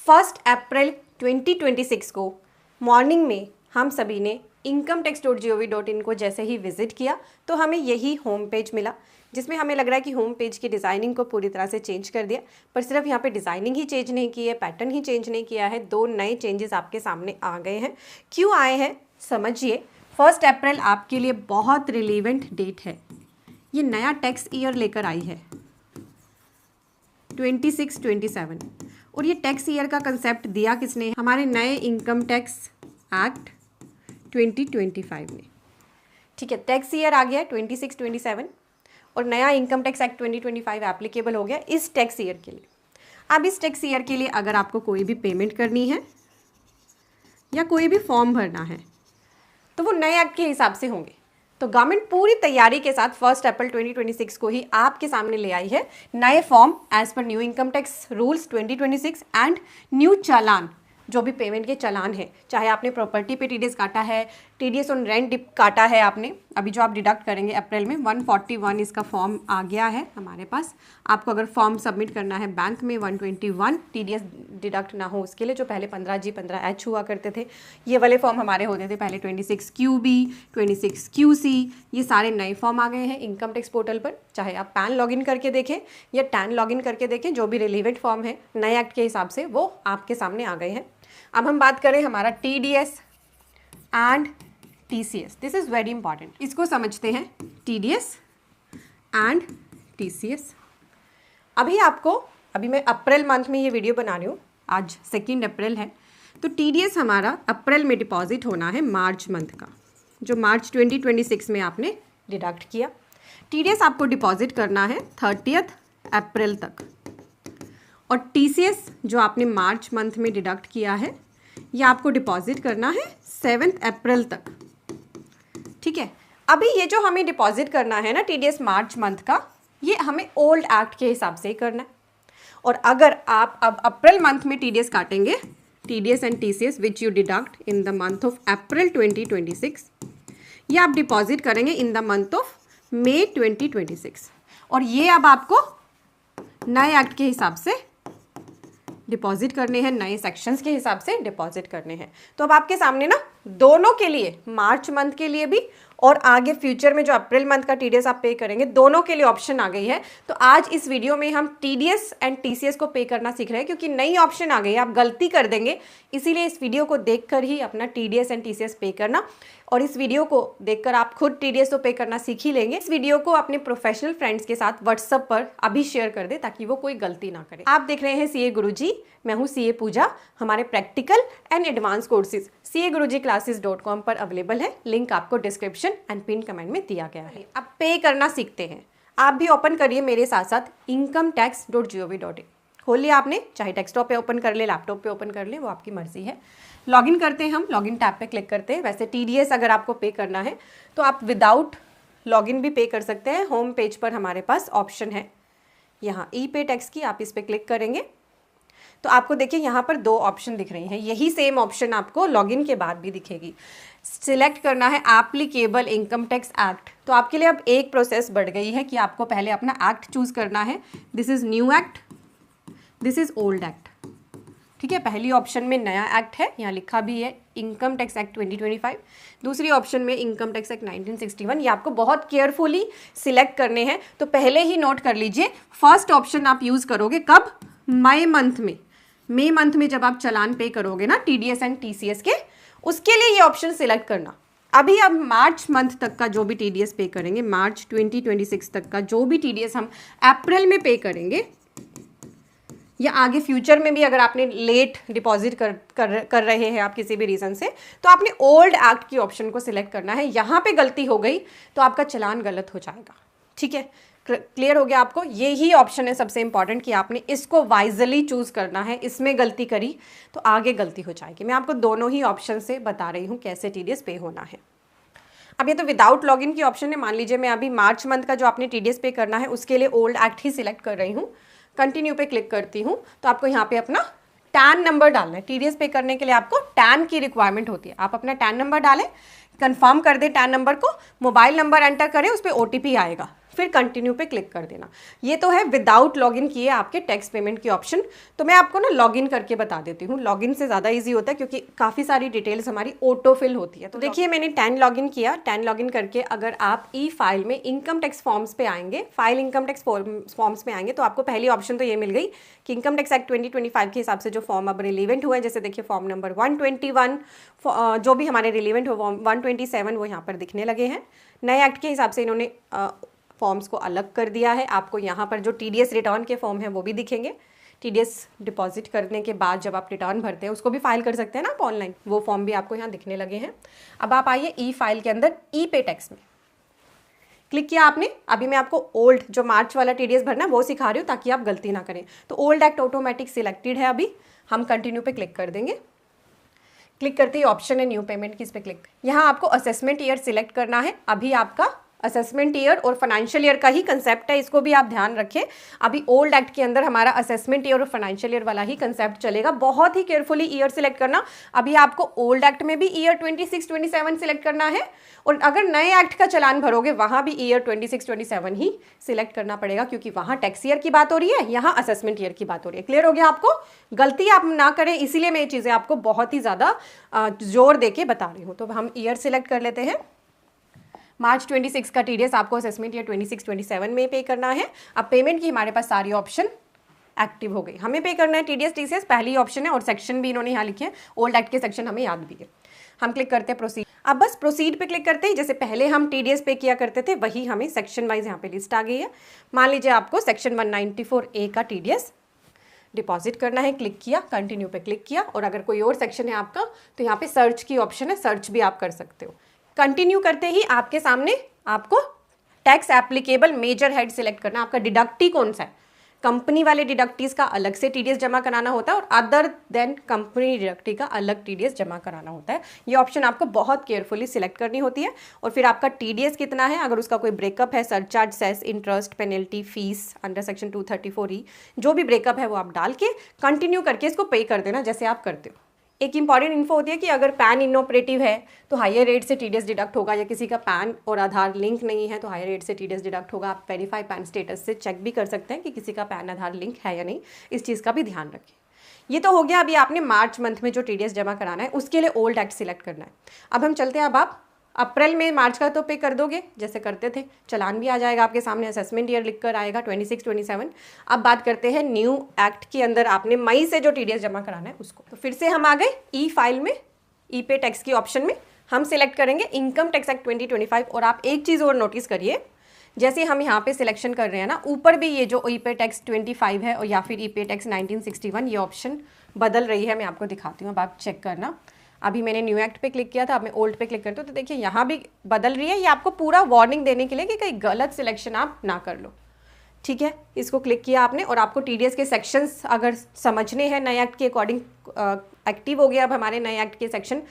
1 अप्रैल 2026 को मॉर्निंग में हम सभी ने incometax.gov.in को जैसे ही विजिट किया तो हमें यही होम पेज मिला, जिसमें हमें लग रहा है कि होम पेज की डिज़ाइनिंग को पूरी तरह से चेंज कर दिया। पर सिर्फ यहाँ पे डिज़ाइनिंग ही चेंज नहीं की है, पैटर्न ही चेंज नहीं किया है, 2 नए चेंजेस आपके सामने आ गए हैं। क्यों आए हैं समझिए। 1 अप्रैल आपके लिए बहुत रिलेवेंट डेट है। ये नया टैक्स ईयर लेकर आई है 26-27, और ये टैक्स ईयर का कंसेप्ट दिया किसने? हमारे नए इनकम टैक्स एक्ट 2025 में। ठीक है, टैक्स ईयर आ गया 26-27 और नया इनकम टैक्स एक्ट 2025 एप्लीकेबल हो गया इस टैक्स ईयर के लिए। अब इस टैक्स ईयर के लिए अगर आपको कोई भी पेमेंट करनी है या कोई भी फॉर्म भरना है तो वो नए एक्ट के हिसाब से होंगे। तो गवर्नमेंट पूरी तैयारी के साथ 1 अप्रैल 2026 को ही आपके सामने ले आई है नए form as per new income tax rules 2026 and new challan, जो भी पेमेंट के चालान है, चाहे आपने प्रॉपर्टी पे टीडीएस काटा है, टीडीएस ऑन रेंट काटा है आपने, अभी जो आप डिडक्ट करेंगे अप्रैल में 141 इसका फॉर्म आ गया है हमारे पास। आपको अगर फॉर्म सबमिट करना है बैंक में 121 टीडीएस डिडक्ट ना हो उसके लिए, जो पहले 15G 15H हुआ करते थे, ये वाले फॉर्म हमारे होते थे पहले 26QB 26QC, ये सारे नए फॉर्म आ गए हैं इनकम टैक्स पोर्टल पर। चाहे आप पैन लॉगिन करके देखें या टैन लॉगिन करके देखें, जो भी रिलेवेंट फॉर्म है नए एक्ट के हिसाब से वो आपके सामने आ गए हैं। अब हम बात करें हमारा TDS and TCS, this is very important, इसको समझते हैं TDS एंड TCS। अभी मैं अप्रैल मंथ में ये वीडियो बना रही हूँ, आज 2 अप्रैल है, तो TDS हमारा अप्रैल में डिपॉजिट होना है मार्च मंथ का, जो मार्च 2026 में आपने डिडक्ट किया। TDS आपको डिपॉजिट करना है 30 अप्रैल तक, और TCS जो आपने मार्च मंथ में डिडक्ट किया है ये आपको डिपॉजिट करना है 7 अप्रैल तक। ठीक है, अभी ये जो हमें डिपॉजिट करना है ना TDS मार्च मंथ का, ये हमें ओल्ड एक्ट के हिसाब से ही करना है। और अगर आप अब अप्रैल मंथ में TDS काटेंगे, TDS and TCS which you deduct in the month of April 2026, ये आप डिपॉजिट करेंगे in the month of May 2026, और ये अब आपको नए एक्ट के हिसाब से डिपॉजिट करने हैं, नए सेक्शंस के हिसाब से डिपॉजिट करने हैं। तो अब आपके सामने ना दोनों के लिए, मार्च मंथ के लिए भी और आगे फ्यूचर में जो अप्रैल मंथ का TDS आप पे करेंगे, दोनों के लिए ऑप्शन आ गई है। तो आज इस वीडियो में हम TDS एंड TCS को पे करना सीख रहे हैं, क्योंकि नई ऑप्शन आ गई है, आप गलती कर देंगे, इसीलिए इस वीडियो को देखकर ही अपना TDS एंड TCS पे करना, और इस वीडियो को देखकर आप खुद TDS तो पे करना सीख ही लेंगे। इस वीडियो को अपने प्रोफेशनल फ्रेंड्स के साथ व्हाट्सएप पर अभी शेयर कर दे ताकि वो कोई गलती ना करे। आप देख रहे हैं CA गुरुजी, मैं हूँ CA पूजा। हमारे practical and advance courses CAgurujiclasses.com पर अवेलेबल है, लिंक आपको डिस्क्रिप्शन एंड पिन कमेंट में दिया गया है। अब पे करना सीखते हैं, आप भी ओपन करिए मेरे साथ साथ incometax.gov.in। खोल लिया आपने, चाहे डेस्कटॉप पे ओपन कर ले, लैपटॉप पे ओपन कर ले, वो आपकी मर्जी है। लॉगिन करते हैं हम, लॉगिन टैब पे क्लिक करते हैं। वैसे TDS अगर आपको पे करना है तो आप विदाउट लॉगिन भी पे कर सकते हैं। होम पेज पर हमारे पास ऑप्शन है यहाँ ई-पे टैक्स की, आप इस पर क्लिक करेंगे तो आपको देखिए यहाँ पर 2 ऑप्शन दिख रही हैं। यही सेम ऑप्शन आपको लॉगिन के बाद भी दिखेगी। सिलेक्ट करना है एप्लीकेबल इनकम टैक्स एक्ट। तो आपके लिए अब एक प्रोसेस बढ़ गई है कि आपको पहले अपना एक्ट चूज़ करना है। This is new act, this is old act. ठीक है, पहली ऑप्शन में नया एक्ट है, यहाँ लिखा भी है इनकम टैक्स एक्ट 2025। दूसरी ऑप्शन में इनकम टैक्स एक्ट 1961। ये आपको बहुत केयरफुली सिलेक्ट करने हैं, तो पहले ही नोट कर लीजिए। फर्स्ट ऑप्शन आप यूज़ करोगे कब? मई मंथ में जब आप चालान पे करोगे ना TDS एंड TCS के, उसके लिए ये ऑप्शन सिलेक्ट करना। अभी अब मार्च मंथ तक का जो भी TDS पे करेंगे, मार्च 2026 तक का जो भी TDS हम अप्रैल में पे करेंगे, या आगे फ्यूचर में भी अगर आपने लेट डिपॉजिट कर रहे हैं आप किसी भी रीज़न से, तो आपने ओल्ड एक्ट की ऑप्शन को सिलेक्ट करना है। यहाँ पे गलती हो गई तो आपका चालान गलत हो जाएगा। ठीक है, क्लियर हो गया आपको? ये ही ऑप्शन है सबसे इंपॉर्टेंट कि आपने इसको वाइजली चूज़ करना है। इसमें गलती करी तो आगे गलती हो जाएगी। मैं आपको दोनों ही ऑप्शन से बता रही हूँ कैसे TDS पे होना है। अब ये तो विदाउट लॉगिन की ऑप्शन है। मान लीजिए मैं अभी मार्च मंथ का जो आपने TDS पे करना है उसके लिए ओल्ड एक्ट ही सिलेक्ट कर रही हूँ। कंटिन्यू पे क्लिक करती हूँ तो आपको यहाँ पे अपना टैन नंबर डालना है। TDS पे करने के लिए आपको टैन की रिक्वायरमेंट होती है। आप अपना टैन नंबर डालें, कंफर्म कर दें टैन नंबर को, मोबाइल नंबर एंटर करें, उस पर OTP आएगा, फिर कंटिन्यू पे क्लिक कर देना। ये तो है विदाउट लॉगिन किए आपके टैक्स पेमेंट की ऑप्शन। तो मैं आपको ना लॉगिन करके बता देती हूँ, लॉगिन से ज़्यादा इजी होता है क्योंकि काफ़ी सारी डिटेल्स हमारी ऑटो फिल होती है। तो देखिए मैंने 10 लॉगिन किया। 10 लॉगिन करके अगर आप ई फाइल में इनकम टैक्स फॉर्म्स पे आएंगे, फाइल इनकम टैक्स फॉर्म्स पे आएंगे, तो आपको पहली ऑप्शन तो ये मिल गई कि इनकम टैक्स एक्ट 2025 के हिसाब से जो फॉर्म अब रिलीवेंट हुआ है, जैसे देखिए फॉर्म नंबर 121, जो भी हमारे रिलीवेंट हो 127 वो यहाँ पर दिखने लगे हैं। नए एक्ट के हिसाब से इन्होंने फॉर्म्स को अलग कर दिया है। आपको यहाँ पर जो टीडीएस रिटर्न के फॉर्म हैं वो भी दिखेंगे। टीडीएस डिपॉजिट करने के बाद जब आप रिटर्न भरते हैं उसको भी फाइल कर सकते हैं ना आप ऑनलाइन, वो फॉर्म भी आपको यहाँ दिखने लगे हैं। अब आप आइए ई फाइल के अंदर ई पे टैक्स में क्लिक किया आपने। अभी मैं आपको ओल्ड जो मार्च वाला टीडीएस भरना है वो सिखा रही हूँ ताकि आप गलती ना करें। तो ओल्ड एक्ट ऑटोमेटिक सिलेक्टेड है। अभी हम कंटिन्यू पे क्लिक कर देंगे। क्लिक करते ही ऑप्शन है न्यू पेमेंट की, इस पर क्लिक। यहाँ आपको असेसमेंट ईयर सिलेक्ट करना है। अभी आपका असेसमेंट ईयर और फाइनेंशियल ईयर का ही कंसेप्ट है, इसको भी आप ध्यान रखें। अभी ओल्ड एक्ट के अंदर हमारा असेसमेंट ईयर और फाइनेंशियल ईयर वाला ही कंसेप्ट चलेगा। बहुत ही केयरफुली ईयर सिलेक्ट करना। अभी आपको ओल्ड एक्ट में भी ईयर 26-27 सिलेक्ट करना है, और अगर नए एक्ट का चलान भरोगे वहाँ भी ईयर 26-27 ही सिलेक्ट करना पड़ेगा, क्योंकि वहाँ टैक्स ईयर की बात हो रही है, यहाँ असेसमेंट ईयर की बात हो रही है। क्लियर हो गया आपको? गलती आप ना करें, इसीलिए मैं ये चीज़ें आपको बहुत ही ज़्यादा जोर दे के बता रही हूँ। तो हम ईयर सिलेक्ट कर लेते हैं। मार्च 26 का टीडीएस आपको असेसमेंट ईयर 26-27 में पे करना है। अब पेमेंट की हमारे पास सारी ऑप्शन एक्टिव हो गई। हमें पे करना है टीडीएस टीसीएस, पहली ऑप्शन है, और सेक्शन भी इन्होंने यहाँ लिखे हैं। ओल्ड एक्ट के सेक्शन हमें याद भी है। हम क्लिक करते हैं प्रोसीड। अब बस प्रोसीड पे क्लिक करते हैं। जैसे पहले हम टीडीएस पे किया करते थे वही हमें सेक्शन वाइज यहाँ पे लिस्ट आ गई है। मान लीजिए आपको सेक्शन 194A का टीडीएस डिपॉजिट करना है। क्लिक किया, कंटिन्यू पे क्लिक किया, और अगर कोई और सेक्शन है आपका तो यहाँ पे सर्च की ऑप्शन है, सर्च भी आप कर सकते हो। कंटिन्यू करते ही आपके सामने आपको tax applicable major head select करना है। आपका डिडक्टी कौन सा है? कंपनी वाले डिडक्टीज का अलग से टीडीएस जमा कराना होता है, और अदर देन कंपनी डिडक्टी का अलग टीडीएस जमा कराना होता है। ये ऑप्शन आपको बहुत केयरफुली सिलेक्ट करनी होती है। और फिर आपका टीडीएस कितना है, अगर उसका कोई ब्रेकअप है, surcharge, cess, interest, penalty, fees under section 234E, जो भी ब्रेकअप है वो आप डाल के कंटिन्यू करके इसको पे कर देना जैसे आप करते हो। एक इंपॉर्टेंट इन्फो होती है कि अगर पैन इनऑपरेटिव है तो हायर रेट से टीडीएस डिडक्ट होगा, या किसी का पैन और आधार लिंक नहीं है तो हायर रेट से टीडीएस डिडक्ट होगा। आप वेरीफाई पैन स्टेटस से चेक भी कर सकते हैं कि किसी का पैन आधार लिंक है या नहीं, इस चीज़ का भी ध्यान रखें। ये तो हो गया। अभी आपने मार्च मंथ में जो टीडीएस जमा कराना है उसके लिए ओल्ड एक्ट सिलेक्ट करना है। अब हम चलते हैं। अब आप अप्रैल में मार्च का तो पे कर दोगे जैसे करते थे, चलान भी आ जाएगा आपके सामने, असेसमेंट ईयर लिख कर आएगा 26-27। अब बात करते हैं न्यू एक्ट के अंदर आपने मई से जो टीडीएस जमा कराना है उसको। तो फिर से हम आ गए ई फाइल में, ई पे टैक्स की ऑप्शन में हम सिलेक्ट करेंगे इनकम टैक्स एक्ट 2025। और आप एक चीज़ और नोटिस करिए, जैसे हम यहाँ पे सिलेक्शन कर रहे हैं ना, ऊपर भी ये जो ई पे टैक्स 25 है और या फिर ई पे टैक्स 1961, ये ऑप्शन बदल रही है। मैं आपको दिखाती हूँ, अब आप चेक करना। अभी मैंने न्यू एक्ट पे क्लिक किया था, अब मैं ओल्ड पे क्लिक करती हूँ तो देखिए यहाँ भी बदल रही है। ये आपको पूरा वार्निंग देने के लिए कि कहीं गलत सिलेक्शन आप ना कर लो। ठीक है, इसको क्लिक किया आपने, और आपको टीडीएस के सेक्शंस अगर समझने हैं नए एक्ट के अकॉर्डिंग एक्टिव हो गया। अब हमारे नए एक्ट के सेक्शन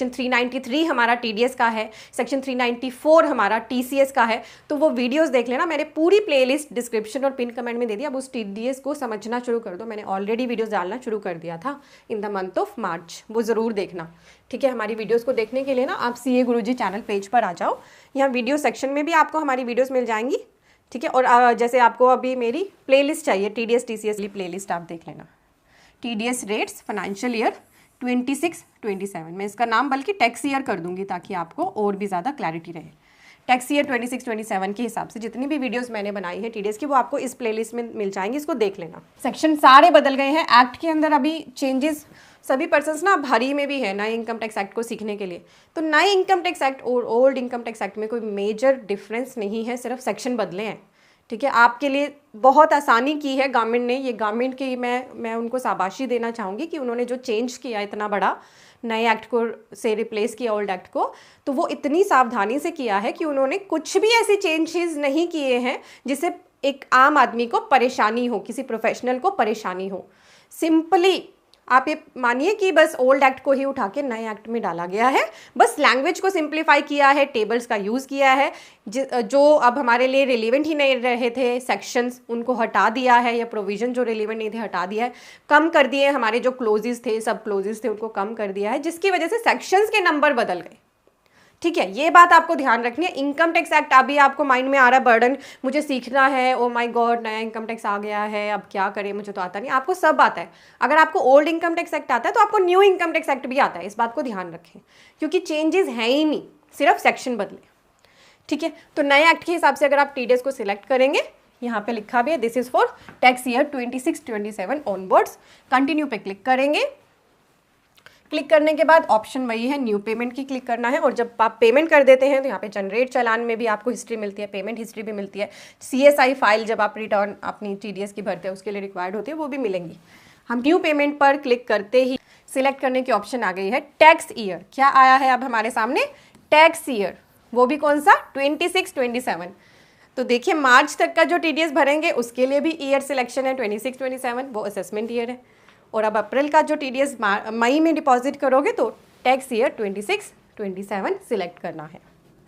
393 हमारा टीडीएस का है, सेक्शन 394 हमारा टीसीएस का है। तो वो वीडियोस देख लेना, मैंने पूरी प्लेलिस्ट डिस्क्रिप्शन और पिन कमेंट में दे दिया। अब उस टीडीएस को समझना शुरू कर दो। मैंने ऑलरेडी वीडियोस डालना शुरू कर दिया था इन द मंथ ऑफ मार्च, वो ज़रूर देखना। ठीक है, हमारी वीडियोस को देखने के लिए ना आप सीए गुरुजी चैनल पेज पर आ जाओ। यहाँ वीडियो सेक्शन में भी आपको हमारी वीडियोज़ मिल जाएंगी। ठीक है, और जैसे आपको अभी मेरी प्लेलिस्ट चाहिए टीडीएस टीसीएस की प्लेलिस्ट, आप देख लेना। टीडीएस रेट्स फाइनेंशियल ईयर 26-27, मैं इसका नाम बल्कि टैक्स ईयर कर दूंगी ताकि आपको और भी ज़्यादा क्लैरिटी रहे। टैक्स ईयर 26-27 के हिसाब से जितनी भी वीडियोस मैंने बनाई है टीडीएस की, वो आपको इस प्लेलिस्ट में मिल जाएंगी, इसको देख लेना। सेक्शन सारे बदल गए हैं एक्ट के अंदर। अभी चेंजेस सभी पर्सन्स ना भरी में भी है नए इनकम टैक्स एक्ट को सीखने के लिए। तो नए इनकम टैक्स एक्ट और ओल्ड इनकम टैक्स एक्ट में कोई मेजर डिफरेंस नहीं है, सिर्फ सेक्शन बदले हैं। ठीक है, आपके लिए बहुत आसानी की है गवर्नमेंट ने। ये गवर्नमेंट की मैं उनको शाबाशी देना चाहूँगी कि उन्होंने जो चेंज किया इतना बड़ा नए एक्ट को से रिप्लेस किया ओल्ड एक्ट को, तो वो इतनी सावधानी से किया है कि उन्होंने कुछ भी ऐसे चेंजेस नहीं किए हैं जिससे एक आम आदमी को परेशानी हो, किसी प्रोफेशनल को परेशानी हो। सिंपली आप ये मानिए कि बस ओल्ड एक्ट को ही उठा के नए एक्ट में डाला गया है। बस लैंग्वेज को सिंप्लीफाई किया है, टेबल्स का यूज़ किया है, जो अब हमारे लिए रिलेवेंट ही नहीं रहे थे सेक्शंस, उनको हटा दिया है, या प्रोविज़न जो रिलेवेंट नहीं थे हटा दिया है, कम कर दिए। हमारे जो क्लोजेस थे, सब क्लोजेस थे, उनको कम कर दिया है, जिसकी वजह से सेक्शंस के नंबर बदल गए। ठीक है, ये बात आपको ध्यान रखनी है। इनकम टैक्स एक्ट अभी आपको माइंड में आ रहा है बर्डन, मुझे सीखना है, ओ माय गॉड नया इनकम टैक्स आ गया है, अब क्या करें, मुझे तो आता नहीं। आपको सब आता है। अगर आपको ओल्ड इनकम टैक्स एक्ट आता है तो आपको न्यू इनकम टैक्स एक्ट भी आता है, इस बात को ध्यान रखें, क्योंकि चेंजेस हैं ही नहीं, सिर्फ सेक्शन बदले। ठीक है, तो नए एक्ट के हिसाब से अगर आप टीडीएस को सिलेक्ट करेंगे, यहाँ पे लिखा भी है this is for tax year 26-27 onwards. Continue पे क्लिक करेंगे। क्लिक करने के बाद ऑप्शन वही है, न्यू पेमेंट की क्लिक करना है। और जब आप पेमेंट कर देते हैं तो यहाँ पे जनरेट चालान में भी आपको हिस्ट्री मिलती है, पेमेंट हिस्ट्री भी मिलती है। CSI फाइल जब आप रिटर्न अपनी TDS की भरते हैं उसके लिए रिक्वायर्ड होती है, वो भी मिलेंगी। हम न्यू पेमेंट पर क्लिक करते ही सिलेक्ट करने की ऑप्शन आ गई है टैक्स ईयर। क्या आया है अब हमारे सामने? टैक्स ईयर, वो भी कौन सा? 26-27। तो देखिए मार्च तक का जो TDS भरेंगे उसके लिए भी ईयर सिलेक्शन है 26-27, वो असेसमेंट ईयर है। और अब अप्रैल का जो TDS मई में डिपॉजिट करोगे तो टैक्स ईयर 26-27 सिलेक्ट करना है।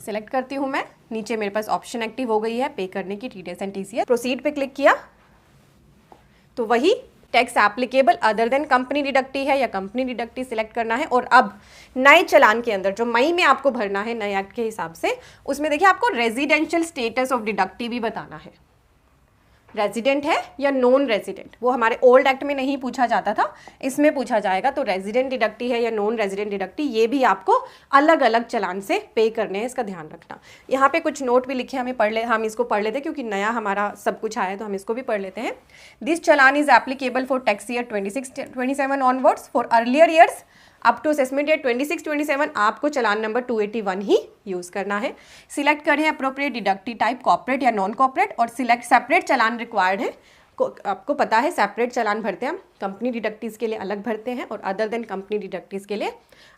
सिलेक्ट करती हूँ मैं, नीचे मेरे पास ऑप्शन एक्टिव हो गई है पे करने की, TDS एंड TCS। प्रोसीड पे क्लिक किया तो वही tax applicable other than company deductee है या कंपनी डिडक्टी सिलेक्ट करना है। और अब नए चालान के अंदर जो मई में आपको भरना है नए एक्ट के हिसाब से, उसमें देखिए आपको रेजिडेंशियल स्टेटस ऑफ डिडक्टी भी बताना है, रेजिडेंट है या नॉन रेजिडेंट। वो हमारे ओल्ड एक्ट में नहीं पूछा जाता था, इसमें पूछा जाएगा। तो रेजिडेंट डिडक्टी है या नॉन रेजिडेंट डिडक्टी, ये भी आपको अलग अलग चालान से पे करने हैं, इसका ध्यान रखना। यहाँ पे कुछ नोट भी लिखे, हम इसको पढ़ लेते हैं क्योंकि नया हमारा सब कुछ आया है, तो हम इसको भी पढ़ लेते हैं। This challan is applicable for tax year 26-27 onwards. For earlier years up to assessment year 26-27 आपको चालान नंबर 281 ही यूज़ करना है। सिलेक्ट करें अप्रोप्रिएट डिडक्टी टाइप, कॉर्पोरेट या नॉन कॉर्पोरेट, और सिलेक्ट सेपरेट चालान रिक्वायर्ड है। आपको पता है सेपरेट चालान भरते हैं हम, कंपनी डिडक्टीज़ के लिए अलग भरते हैं और अदर देन कंपनी डिडक्टीज़ के लिए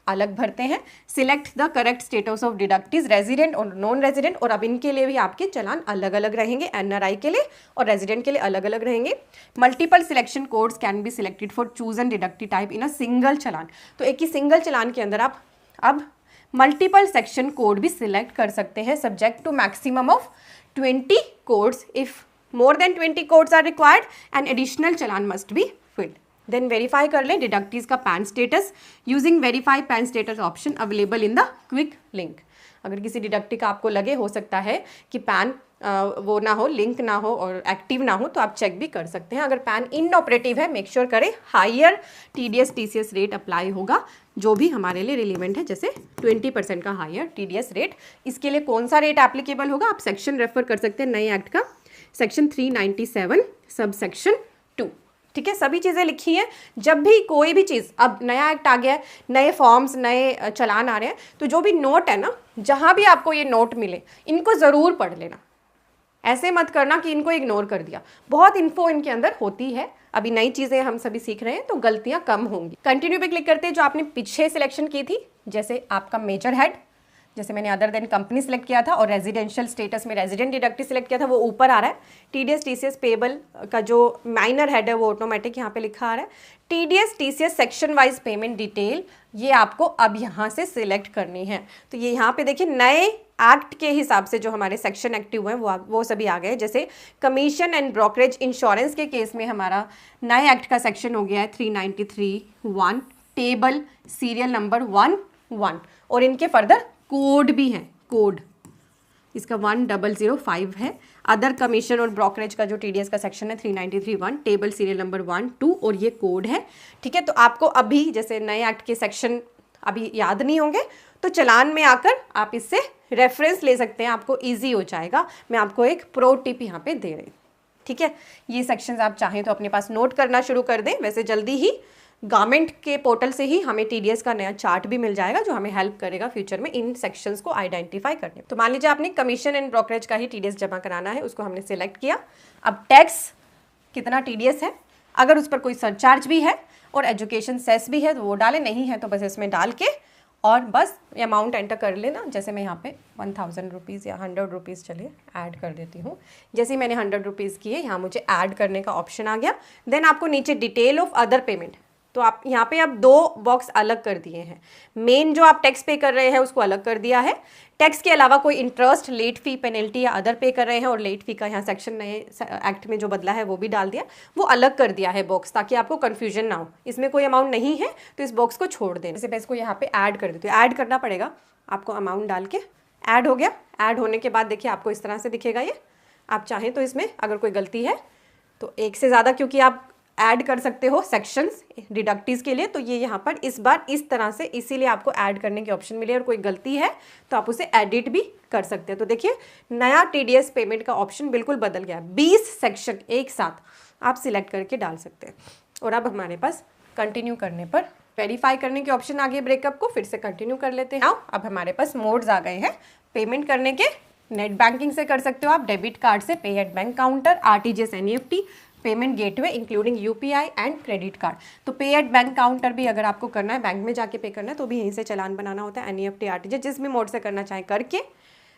अलग भरते हैं। Select the correct status of deductees, resident और नॉन रेजिडेंट, और अब इनके लिए भी आपके चालान अलग अलग रहेंगे। NRI के लिए और रेजिडेंट के लिए अलग अलग रहेंगे। Multiple selection codes can be selected for chosen deductee type in a single challan. तो एक ही सिंगल चालान के अंदर आप अब मल्टीपल सेक्शन कोड भी सिलेक्ट कर सकते हैं, subject to maximum of 20 codes. If more than 20 codes are required and additional challan must be filled. Then verify कर लें डिडक्टीज का PAN status using verify PAN status option available in the quick link. अगर किसी deductee का आपको लगे, हो सकता है कि पैन वो ना हो, लिंक ना हो और एक्टिव ना हो, तो आप चेक भी कर सकते हैं। अगर पैन इनऑपरेटिव है, मेक श्योर करें higher TDS TCS rate apply होगा, जो भी हमारे लिए रिलेवेंट है, जैसे 20% का हायर TDS रेट। इसके लिए कौन सा रेट एप्लीकेबल होगा, आप सेक्शन रेफर कर सकते हैं नए एक्ट का, सेक्शन 397 सब सेक्शन 2। ठीक है, सभी चीज़ें लिखी हैं। जब भी कोई भी चीज़, अब नया एक्ट आ गया है, नए फॉर्म्स, नए चालान आ रहे हैं, तो जो भी नोट है ना, जहाँ भी आपको ये नोट मिले, इनको ज़रूर पढ़ लेना। ऐसे मत करना कि इनको इग्नोर कर दिया, बहुत इन्फो इनके अंदर होती है। अभी नई चीज़ें हम सभी सीख रहे हैं तो गलतियाँ कम होंगी। कंटिन्यू पे क्लिक करते हैं। जो आपने पीछे सिलेक्शन की थी, जैसे आपका मेजर हेड, जैसे मैंने अदर देन कंपनी सिलेक्ट किया था और रेजिडेंशियल स्टेटस में रेजिडेंट डिडक्टी सिलेक्ट किया था, वो ऊपर आ रहा है। TDS TCS पेबल का जो माइनर हेड है वो ऑटोमेटिक यहाँ पे लिखा आ रहा है। TDS TCS section wise payment detail, ये आपको अब यहाँ से सिलेक्ट करनी है। तो ये यहाँ पे देखिए नए एक्ट के हिसाब से जो हमारे सेक्शन एक्टिव हैं वो सभी आ गए। जैसे कमीशन एंड ब्रोकरेज इंश्योरेंस के केस में हमारा नए एक्ट का सेक्शन हो गया है 393(1), टेबल सीरियल नंबर 11, और इनके फर्दर कोड भी है। कोड इसका 1005 है। अदर कमीशन और ब्रोकरेज का जो TDS का सेक्शन है 393(1), टेबल सीरियल नंबर 1, 2, और ये कोड है। ठीक है, तो आपको अभी जैसे नए एक्ट के सेक्शन अभी याद नहीं होंगे, तो चालान में आकर आप इससे रेफरेंस ले सकते हैं, आपको ईजी हो जाएगा। मैं आपको एक प्रो टिप यहाँ पे दे रही हूँ। ठीक है, ये सेक्शंस आप चाहें तो अपने पास नोट करना शुरू कर दें। वैसे जल्दी ही गवर्नमेंट के पोर्टल से ही हमें TDS का नया चार्ट भी मिल जाएगा, जो हमें हेल्प करेगा फ्यूचर में इन सेक्शंस को आइडेंटिफाई करने में। तो मान लीजिए आपने कमीशन एंड ब्रोकरेज का ही TDS जमा कराना है, उसको हमने सिलेक्ट किया। अब टैक्स कितना TDS है, अगर उस पर कोई सरचार्ज भी है और एजुकेशन सेस भी है तो वो डालें, नहीं है तो बस इसमें डाल के और बस अमाउंट एंटर कर लेना। जैसे मैं यहाँ पे 1000 रुपीज़ या 100 रुपीज़ चलिए ऐड कर देती हूँ। जैसे ही मैंने 100 रुपीज़ किए, यहाँ मुझे ऐड करने का ऑप्शन आ गया। देन आपको नीचे डिटेल ऑफ अदर पेमेंट, तो आप यहाँ पे अब 2 बॉक्स अलग कर दिए हैं। मेन जो आप टैक्स पे कर रहे हैं उसको अलग कर दिया है, टैक्स के अलावा कोई इंटरेस्ट, लेट फी, पेनल्टी या अदर पे कर रहे हैं, और लेट फी का यहाँ सेक्शन नए एक्ट में जो बदला है वो भी डाल दिया, वो अलग कर दिया है बॉक्स, ताकि आपको कन्फ्यूजन ना हो। इसमें कोई अमाउंट नहीं है तो इस बॉक्स को छोड़ दें। जैसे मैं इसको यहाँ पे ऐड कर देती हूँ, ऐड करना पड़ेगा आपको अमाउंट डाल के। ऐड हो गया। ऐड होने के बाद देखिए आपको इस तरह से दिखेगा ये। आप चाहें तो इसमें अगर कोई गलती है तो एक से ज़्यादा, क्योंकि आप ऐड कर सकते हो सेक्शंस डिडक्टिव्स के लिए, तो ये यहाँ पर इस बार इस तरह से, इसीलिए आपको ऐड करने की ऑप्शन मिली। और कोई गलती है तो आप उसे एडिट भी कर सकते हैं। तो देखिए नया TDS पेमेंट का ऑप्शन बिल्कुल बदल गया। 20 सेक्शन एक साथ आप सिलेक्ट करके डाल सकते हैं। और अब हमारे पास कंटिन्यू करने पर वेरीफाई करने के ऑप्शन आ गए। ब्रेकअप को फिर से कंटिन्यू कर लेते हैं। अब हमारे पास मोड्स आ गए हैं पेमेंट करने के। नेट बैंकिंग से कर सकते हो आप, डेबिट कार्ड से, पे at bank counter, RTGS, NEFT, payment gateway including UPI and credit card. तो पे एट बैंक काउंटर भी अगर आपको करना है, बैंक में जाके पे करना है, तो भी यहीं से चालान बनाना होता है। NEFT, RTGS जिस भी मोड से करना चाहे करके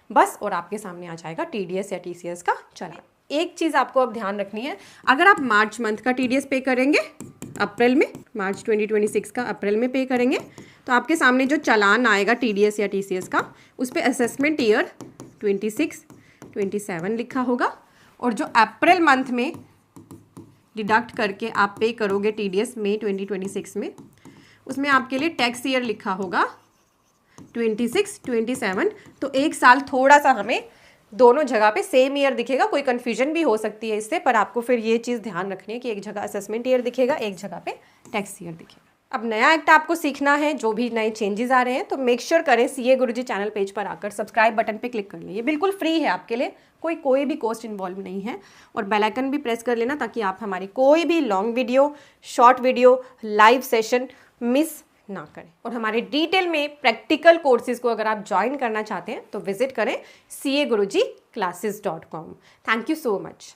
बस, और आपके सामने आ जाएगा TDS या TCS का चालान। एक चीज़ आपको अब ध्यान रखनी है, अगर आप मार्च मंथ का TDS पे करेंगे अप्रैल में, मार्च 2026 का अप्रैल में पे करेंगे, तो आपके सामने जो चालान आएगा TDS या TCS का, उस पर असेसमेंट ईयर 26, 27 लिखा होगा। और जो अप्रैल मंथ में डिडक्ट करके आप पे करोगे TDS मई 2026 में, उसमें आपके लिए टैक्स ईयर लिखा होगा 26, 27। तो एक साल थोड़ा सा हमें दोनों जगह पे सेम ईयर दिखेगा, कोई कन्फ्यूजन भी हो सकती है इससे, पर आपको फिर ये चीज़ ध्यान रखनी है कि एक जगह असेसमेंट ईयर दिखेगा, एक जगह पे टैक्स ईयर दिखेगा। अब नया एक्ट आपको सीखना है, जो भी नए चेंजेस आ रहे हैं, तो मेक श्योर करें CA गुरुजी चैनल पेज पर आकर सब्सक्राइब बटन पे क्लिक कर लें। ये बिल्कुल फ्री है आपके लिए, कोई भी कॉस्ट इन्वॉल्व नहीं है। और बेल आइकन भी प्रेस कर लेना, ताकि आप हमारी कोई भी long video, short video, live session miss ना करें। और हमारे डिटेल में प्रैक्टिकल कोर्सेज को अगर आप ज्वाइन करना चाहते हैं तो विजिट करें CAGurujiClasses.com। Thank you so much.